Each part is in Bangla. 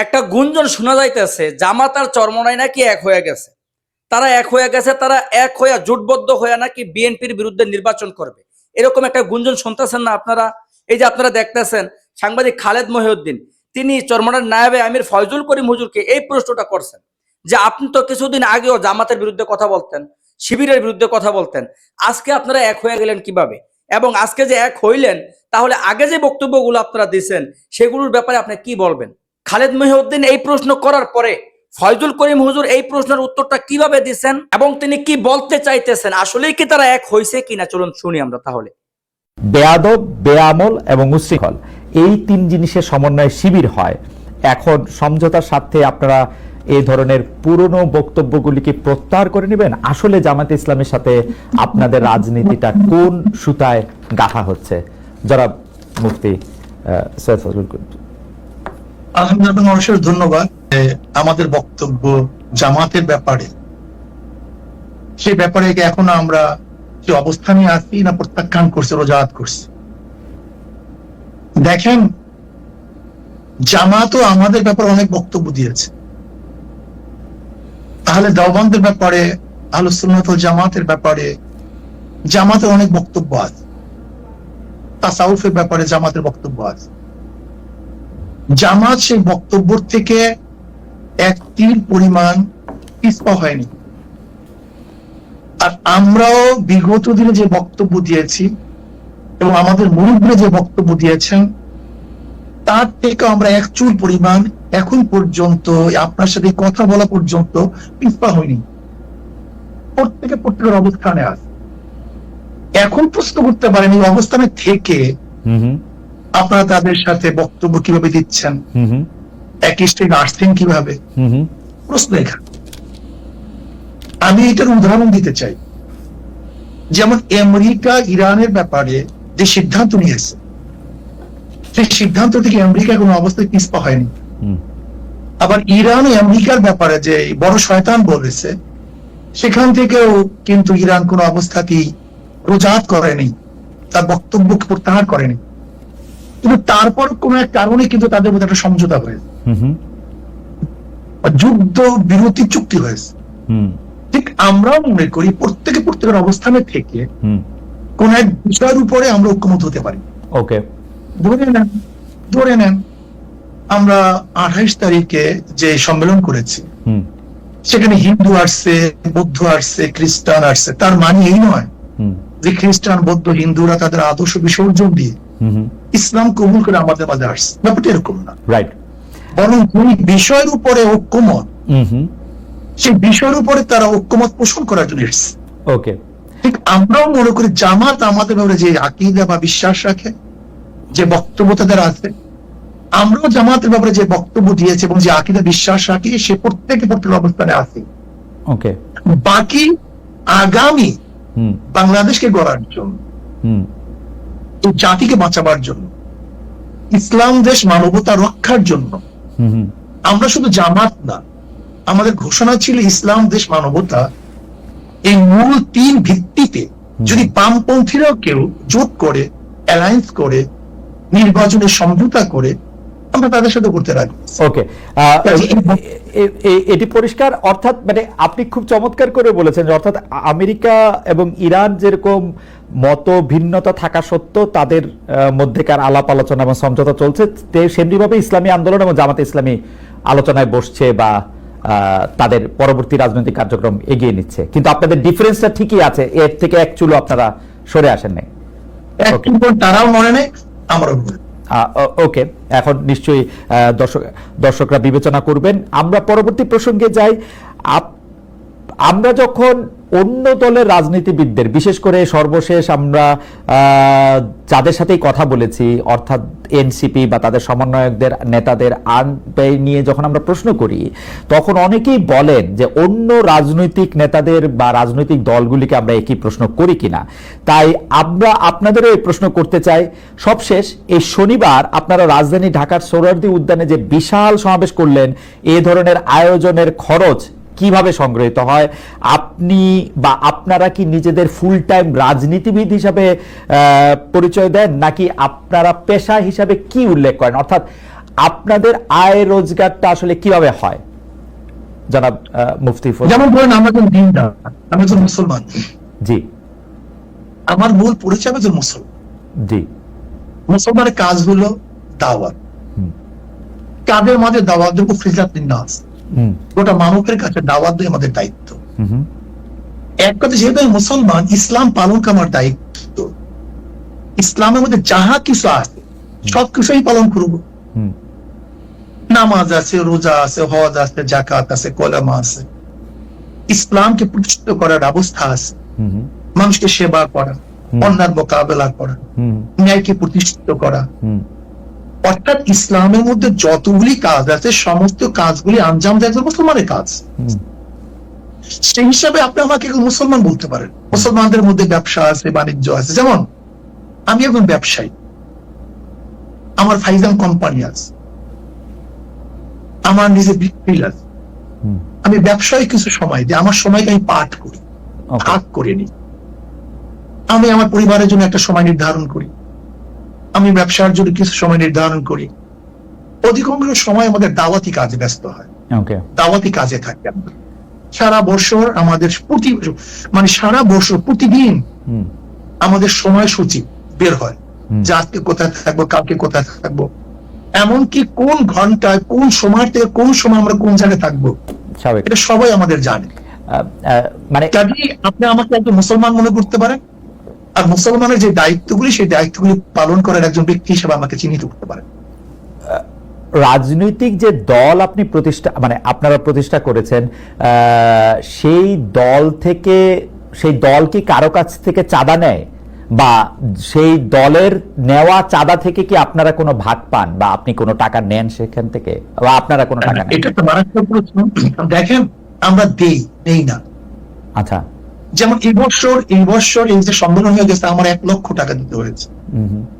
একটা গুঞ্জন শোনা যাইতেছে জামাত আর চরমনাই নাকি এক হয়ে গেছে। তারা এক হয়ে গেছে, তারা এক হয়ে জোটবদ্ধ হয়ে নাকি বিএনপির বিরুদ্ধে নির্বাচন করবে, এরকম একটা গুঞ্জন শুনতেছেন না আপনারা? এই যে আপনারা দেখতেছেন সাংবাদিক খালেদ মহিউদ্দিন তিনি চরমনার নায়েবে আমির ফয়জুল করিম হুজুরকে এই প্রশ্নটা করছেন যে আপনি তো কিছুদিন আগেও জামাতের বিরুদ্ধে কথা বলতেন, শিবিরের বিরুদ্ধে কথা বলতেন, আজকে আপনারা এক হয়ে গেলেন কিভাবে? এবং আজকে যে এক হইলেন তাহলে আগে যে বক্তব্যগুলো আপনারা দিচ্ছেন সেগুলোর ব্যাপারে আপনি কি বলবেন? খালেদ মহিউদ্দিন এই প্রশ্ন করার পরে ফয়জুল করিম হুজুর এই প্রশ্নের উত্তরটা কিভাবে দিচ্ছেন এবং তিনি কি বলতে চাইতেছেন, আসলেই কি তারা এক হয়েছে কিনা, চলুন শুনি আমরা তাহলে। বেয়াদব, বেআমল এবং উশৃঙ্খল এই তিন জিনিসের সমন্বয়ে শিবির হয়। এখন সমঝোতার স্বার্থে আপনারা এই ধরনের পুরনো বক্তব্যগুলিকে প্রত্যাহার করে নেবেন? আসলে জামায়াতে ইসলামের সাথে আপনাদের রাজনীতিটা কোন সুতায় গাঁথা হচ্ছে? যারা মুফতি সৈয়দ ফজলুল করিম। আলহামদুলিল্লাহ, অবশ্যই ধন্যবাদ। আমাদের বক্তব্য জামাতের ব্যাপারে, সেই ব্যাপারে এখনো আমরা যে অবস্থানে আছি না প্রত্যাখ্যান করছে, রোজাত করছে। দেখেন, জামাতও আমাদের ব্যাপারে অনেক বক্তব্য দিয়েছে। তাহলে দেওবন্দের ব্যাপারে, আহলুস সুন্নাত ওয়াল জামাতের ব্যাপারে জামাতের অনেক বক্তব্য আছে। তাসাউফের ব্যাপারে জামাতের বক্তব্য আছে। জামাত সেই বক্তব্য থেকে এক তিল পরিমাণ পিছপা হয়নি। আর আমরাও বিগত দিনে যে বক্তব্য দিয়েছি এবং আমাদের মুরব্বীরা যে বক্তব্য দিয়েছেন তার থেকে আমরা এক চুল পরিমাণ এখন পর্যন্ত আপনার সাথে কথা বলা পর্যন্ত পিছপা হয়নি। প্রত্যেকের অবস্থানে আছে। এখন প্রশ্ন করতে পারেন এই অবস্থানে থেকে আপনারা তাদের সাথে বক্তব্য কিভাবে দিচ্ছেন, একই স্টেজে আসছেন কিভাবে, প্রশ্ন এখানে। আমি এটার উদাহরণ দিতে চাই। যেমন আমেরিকা ইরানের ব্যাপারে যে সিদ্ধান্ত নিয়েছে, সেই সিদ্ধান্ত থেকে আমেরিকা কোনো অবস্থায় পিছপা হয়নি। আবার ইরান আমেরিকার ব্যাপারে যে বড় শয়তান বলেছে, সেখান থেকেও কিন্তু ইরান কোনো অবস্থাতেই রোজাত করেনি, তার বক্তব্য প্রত্যাহার করেনি। কিন্তু তারপর কোন এক কারণে কিন্তু তাদের মধ্যে একটা সমঝোতা হয়েছে, যুদ্ধ বিরতি চুক্তি হয়েছে। ঠিক আমরাও মনে করি প্রত্যেকের অবস্থানে থেকে কোন এক বিষয়ের উপরে আমরা ঐক্যমত হতে পারি। ওকে, ধরে নেন আমরা 28 তারিখে যে সম্মেলন করেছি, সেখানে হিন্দু আসছে, বৌদ্ধ আসছে, খ্রিস্টান আসছে। তার মানে এই নয় যে খ্রিস্টান, বৌদ্ধ, হিন্দুরা তাদের আদর্শ বিসর্জন দিয়ে ইসলাম কবুল করে আমাদের মাঝে আসছে, ব্যাপারটা এরকম না। রাইট। বরং কোন বিষয়ের উপরে ঐক্যমত, সেই বিষয়ের উপরে তারা ঐক্যমত পোষণ করার জন্য এসছে। ওকে, ঠিক আমরাও মনে করি জামাত আমাদের ব্যাপারে যে আকীদা বা বিশ্বাস রাখে, যে বক্তব্য তাদের আছে, আমরাও জামাতের ব্যাপারে যে বক্তব্য দিয়েছে এবং যে আকীদা বিশ্বাস রাখি, সে প্রত্যেকের অবস্থানে আছে। ওকে, বাকি আগামী বাংলাদেশকে গড়ার জন্য, এই জাতিকে বাঁচাবার জন্য, ইসলাম দেশ মানবতা রক্ষার জন্য আমরা শুধু জামাত না, আমাদের ঘোষণা ছিল ইসলাম দেশ মানবতা। এই মূল তিন ভিত্তিতে যদি বামপন্থীরাও কেউ জোট করে, অ্যালায়েন্স করে, নির্বাচনের সমঝোতা করে, আমরা তাদের সাথে করতে রাজি। ওকে, এটি পরিষ্কার। অর্থাৎ মানে আপনি খুব চমৎকার করে বলেছেন যে অর্থাৎ আমেরিকা এবং ইরান যেরকম মত ভিন্নতা থাকা সত্ত্বেও তাদের মধ্যেকার আলাপ আলোচনা এবং সমঝোতা চলছে, সেমনিভাবে ইসলামী আন্দোলন এবং জামাতে ইসলামী আলোচনায় বসছে বা তাদের পরবর্তী রাজনৈতিক কার্যক্রম এগিয়ে নিচ্ছে। কিন্তু আপনাদের ডিফারেন্সটা ঠিকই আছে, এর থেকে এক চুলো আপনারা সরে আসেন নাই। তারাও মনে নেই, আমরাও মনে। ওকে, এখন নিশ্চয়ই দর্শকরা বিবেচনা করবেন। আমরা পরবর্তী প্রসঙ্গে যাই। আমরা যখন অন্য দলের রাজনীতিবিদদের, বিশেষ করে সর্বশেষ আমরা যাদের সাথেই কথা বলেছি, অর্থাৎ এনসিপি বা তাদের সমন্বয়কদের, নেতাদের আইন নিয়ে যখন আমরা প্রশ্ন করি, তখন অনেকেই বলেন যে অন্য রাজনৈতিক নেতাদের বা রাজনৈতিক দলগুলিকে আমরা একই প্রশ্ন করি কিনা। তাই আমরা আপনাদেরও এই প্রশ্ন করতে চাই। সবশেষ এই শনিবার আপনারা রাজধানী ঢাকার সোহরাওয়ার্দী উদ্যানে যে বিশাল সমাবেশ করলেন, এ ধরনের আয়োজনের খরচ কিভাবে সংগৃহীত হয়? আপনি বা আপনারা কি নিজেদের ফুল টাইম রাজনীতিবিদ হিসাবে পরিচয় দেন, নাকি আপনারা পেশা হিসাবে কি উল্লেখ করেন? অর্থাৎ আপনাদের আয় রোজগারটা আসলে কিভাবে হয় জনাব মুফতি ফজল? যেমন ধরেন আমরা একজন দিনদার, আমি একজন মুসলমান, জি আমার মূল পরিচয় আমি একজন মুসলমান। জি মুসলমানের কাজ হলো দাওয়াত। হুম। কাদের মাঝে দাওয়াত দেবো? ফিজাতিন নাস, হুম গোটা মানবের কাছে দাওয়াত দেওয়া আমাদের দায়িত্ব। হুম এক কথা, যেহেতু আমি মুসলমান, ইসলাম পালন করা আমার দায়িত্ব। ইসলামের মধ্যে যাহা কিছু আছে সবকিছুই পালন করব। হুম নামাজ আছে, রোজা আছে, হজ আছে, জাকাত আছে, কলেমা আছে, ইসলামকে প্রতিষ্ঠিত করার ব্যবস্থা আছে, হুম মানুষকে সেবা করা, অন্যার মোকাবেলা করা, হুম ন্যায়কে প্রতিষ্ঠিত করা। হুম অর্থাৎ ইসলামের মধ্যে যতগুলি কাজ আছে সমস্ত কাজগুলি আঞ্জাম দেয় একজন মুসলমানের কাজ। হুম সেই হিসাবে আপনি আমাকে একজন মুসলমান বলতে পারেন। মুসলমানদের মধ্যে ব্যবসা আছে, বাণিজ্য আছে। যেমন আমি একজন ব্যবসায়ী, আমার ফাইজান কোম্পানি আছে, আমার নিজে বিক্রি আছে। হুম আমি ব্যবসায় কিছু সময় দিই, আমার সময়কে আমি পাঠ করি, ওকে ভাগ করে নিই। আমি আমার পরিবারের জন্য একটা সময় নির্ধারণ করি, আমি ব্যবসার জন্য কিছু সময় নির্ধারণ করি। অধিকাংশ সময় আমাদের দাওয়াতি কাজে ব্যস্ত হয়, ওকে দাওয়াতি কাজে থাকি আমরা। সারা বছর আমাদের সারা বছর প্রতিদিন হুম আমাদের সময়সূচি বের হয় হুম। যে আজকে কোথায় থাকবো, কালকে কোথায় থাকবো, এমনকি কোন ঘন্টায় কোন সময় থেকে কোন সময় আমরা কোন জায়গায় থাকবো, স্বাভাবিক। এটা সবাই আমাদের জানে। মানে কাজেই আপনি আমাকে একজন মুসলমান মনে করতে পারেন, আর মুসলমানের যে দায়িত্বগুলি সেই দায়িত্বগুলি পালন করার একজন ব্যক্তি হিসেবে আমাকে চিহ্নিত করতে পারেন। রাজনৈতিক যে দল আপনি প্রতিষ্ঠা মানে আপনারা প্রতিষ্ঠা করেছেন, সেই দল থেকে, সেই দল কি কারো কাছ থেকে চাঁদা নেয়, বা সেই দলের নেওয়া চাঁদা থেকে কি আপনারা কোনো ভাগ পান, বা আপনি কোনো টাকা নেন সেখান থেকে, বা আপনারা কোনো টাকা নেন? এটা তো মারাত্মক প্রশ্ন। দেখেন, আমরা নেই না। আচ্ছা। যেমন এই বছর এই যে সম্মেলন হয়ে গেছে, আমার 1 লক্ষ টাকা দিতে হয়েছে,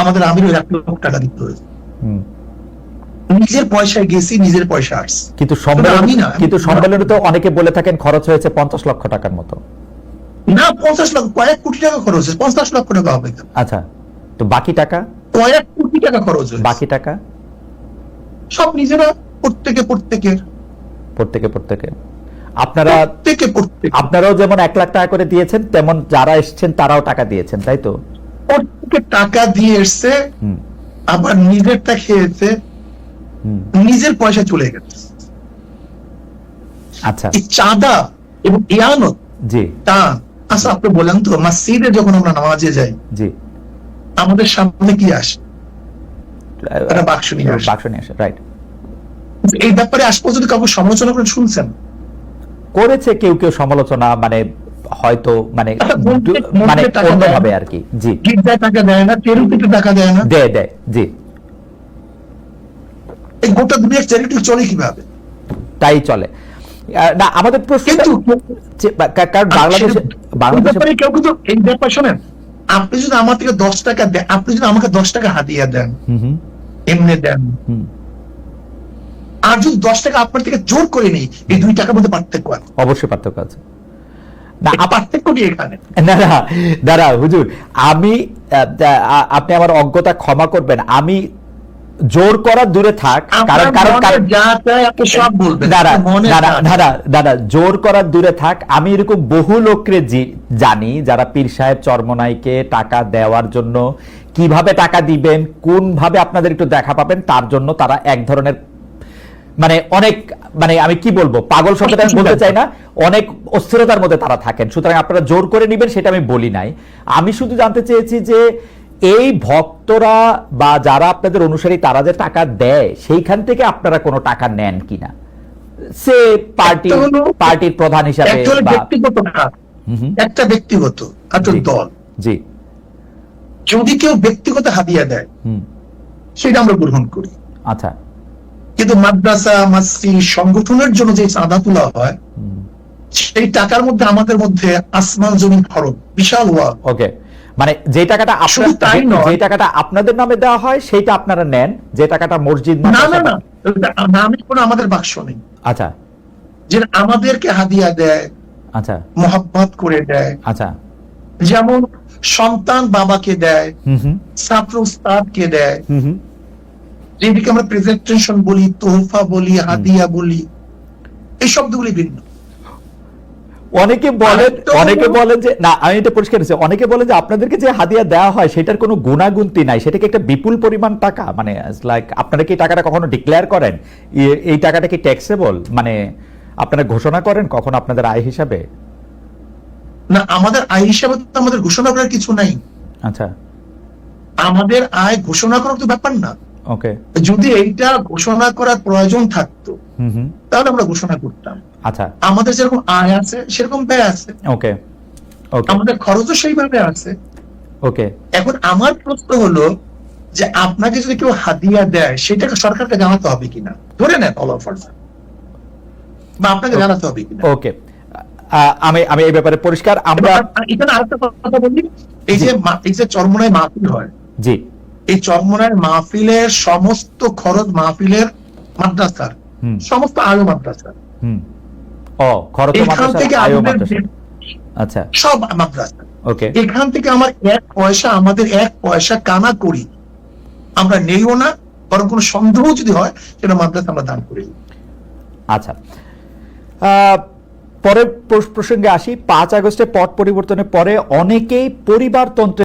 আমাদের আমিরও 1 লক্ষ টাকা দিতে হয়েছে। নিজের পয়সায় গেছি, নিজের পয়সা আসছে। কিন্তু সম্মেলনে তো অনেকে বলে থাকেন খরচ হয়েছে 50 লক্ষ টাকার মতো। না, 50 লক্ষ, কয়েক কোটি টাকা খরচ হয়েছে, 50 লক্ষ টাকা হবে। আচ্ছা, তো বাকি টাকা? কয়েক কোটি টাকা খরচ হয়েছে। বাকি টাকা সব নিজেরা, প্রত্যেকে আপনারাও যেমন 1 লাখ টাকা করে দিয়েছেন, তেমন যারা এসেছেন তারাও টাকা দিয়েছেন, তাই তো? প্রত্যেকে টাকা দিয়ে এসছে, আবার নিজেরটা খেয়েছে, নিজের পয়সা চলে গেছে। আচ্ছা, এই চাঁদা এবং ইয়ানত, জি তা আচ্ছা আপনি বলেন তো, মসজিদে যখন আমরা নামাজে যাই, জি, আমাদের সামনে কি আসে? একটা বাক্স নিয়ে আসে, রাইট। এই ব্যাপারে আজ পর্যন্ত কাউকে সমালোচনা করে শুনছেন? করেছে কেউ সমালোচনা, মানে হয়তো মানে অন্যভাবে আর কি। জি, গির্জায় টাকা দেয় না, চ্যারিটিতে টাকা দেয় না, দেয় জি। এই গোটা দুনিয়ার চ্যারিটি চলে কিভাবে? তাই চলে না। আমাদের প্রশ্ন, কারণ বাংলাদেশে কেউ কিন্তু এই ব্যাপার শোনেন, আপনি যদি আমার থেকে 10 টাকা দেন, আপনি যদি আমাকে 10 টাকা হাতিয়ে দেন, এমনি দেন, আর যদি 10 টাকা আপনার থেকে জোর করে নেই, এই 2 টাকার মধ্যে পার্থক্য আছে। অবশ্যই পার্থক্য আছে। পার্থক্য নেই এখানে। দাঁড়া হুজুর, আপনি আমার অজ্ঞতা ক্ষমা করবেন। আমি জোর করা দূরে থাক, দাদা জোর করার দূরে থাক, আমি এরকম বহু লোককে জানি যারা পীর সাহেব চরমনাইকে টাকা দেওয়ার জন্য কিভাবে টাকা দিবেন, কোন ভাবে আপনাদের একটু দেখা পাবেন, তার জন্য তারা এক ধরনের অনেক আমি কি বলবো, পাগল শব্দটা আমি বলতে চাই না, অনেক অস্থিরতার মধ্যে তারা থাকেন। সুতরাং আপনারা জোর করে নিবেন সেটা আমি বলি নাই। আমি শুধু জানতে চেয়েছি যে এই ভক্তরা বা যারা আপনাদের অনুসারী তারা যে টাকা দেয়, সেইখান থেকে আপনারা কোনো টাকা নেন কিনা, সে পার্টির প্রধান হিসাবে, একটা ব্যক্তিগত দল, জি, যদি কেউ ব্যক্তিগত হাদিয়া দেয় সেটা আমরা গ্রহণ করি। আচ্ছা, কিন্তু মাদ্রাসা, মসজিদ, সংগঠনের জন্য যে চাঁদা তোলা হয়, সেই টাকার মধ্যে আমাদের মধ্যে আসমান জমিন ফরক, বিশাল ওয়াল। ওকে, যে টাকাটা আপনাদের নামে দেওয়া হয় সেইটা আপনারা নেন, যে টাকাটা মসজিদ, না আমি কোনো আমাদের বাক্স নেই। আচ্ছা, যে আমাদেরকে হাদিয়া দেয়, আচ্ছা, মোহাব্বত করে দেয়। আচ্ছা, যেমন সন্তান বাবাকে দেয়, ছাত্র উস্তাদকে দেয়, যেদিকে আমরা প্রেজেন্টেশন বলি, তোহফা বলি, হাদিয়া বলি, এই শব্দগুলি ভিন্ন। অনেকে বলেন যে না, আমি এটা পরিষ্কার হচ্ছে, অনেকে বলেন যে আপনাদেরকে যে হাদিয়া দেওয়া হয় সেটার কোনো গুণাগুন্তি নাই, সেটাকে একটা বিপুল পরিমাণ টাকা, মানে লাইক আপনারা কি টাকাটা কখনো ডিক্লেয়ার করেন? এই টাকাটা কি ট্যাক্সেবল, মানে আপনারা ঘোষণা করেন কখন আপনাদের আয় হিসাবে? না, আমাদের আয় হিসাবে তো আমাদের ঘোষণা করার কিছু নাই। আচ্ছা, আমাদের আয় ঘোষণা করার তো ব্যাপার না। ওকে। যদি এইটা ঘোষণা করার প্রয়োজন থাকতো হুম, তাহলে আমরা ঘোষণা করতাম। আচ্ছা, আমাদের যেরকম আয় আছে সেরকম ব্যয় আছে, ওকে ওকে আমাদের খরচও সেইভাবে আছে। ওকে। এখন আমার প্রশ্ন হলো যে আপনাকে যদি কেউ হাদিয়া দেয় সেটাকে সরকারকে জানাতে হবে কিনা, ধরে নেন অল অফার, বা আপনাকে জানাতে হবে কিনা। ওকে, আমি এই ব্যাপারে পরিষ্কার। আমরা এখানে আরেকটা কথা বলি, এই যে চরমোনাই মাহফিল হয়, জি, এই চরমোনাই মাহফিলের সমস্ত খরচ মাহফিলের মাদ্রাসার, সমস্ত আয় মাদ্রাসার, খরচ এখান থেকে আচ্ছা, সব মাদ্রাসা, ওকে। এখান থেকে আমার আমাদের এক পয়সা কানা করি আমরা নেইও না, বরং কোনো সন্দেহ যদি হয় সেটা মাদ্রাসা আমরা দান করি। আচ্ছা, পরের প্রসঙ্গে আসি। 5 আগস্টে পট পরিবর্তনের পরে অনেকেই পরিবারতন্ত্রের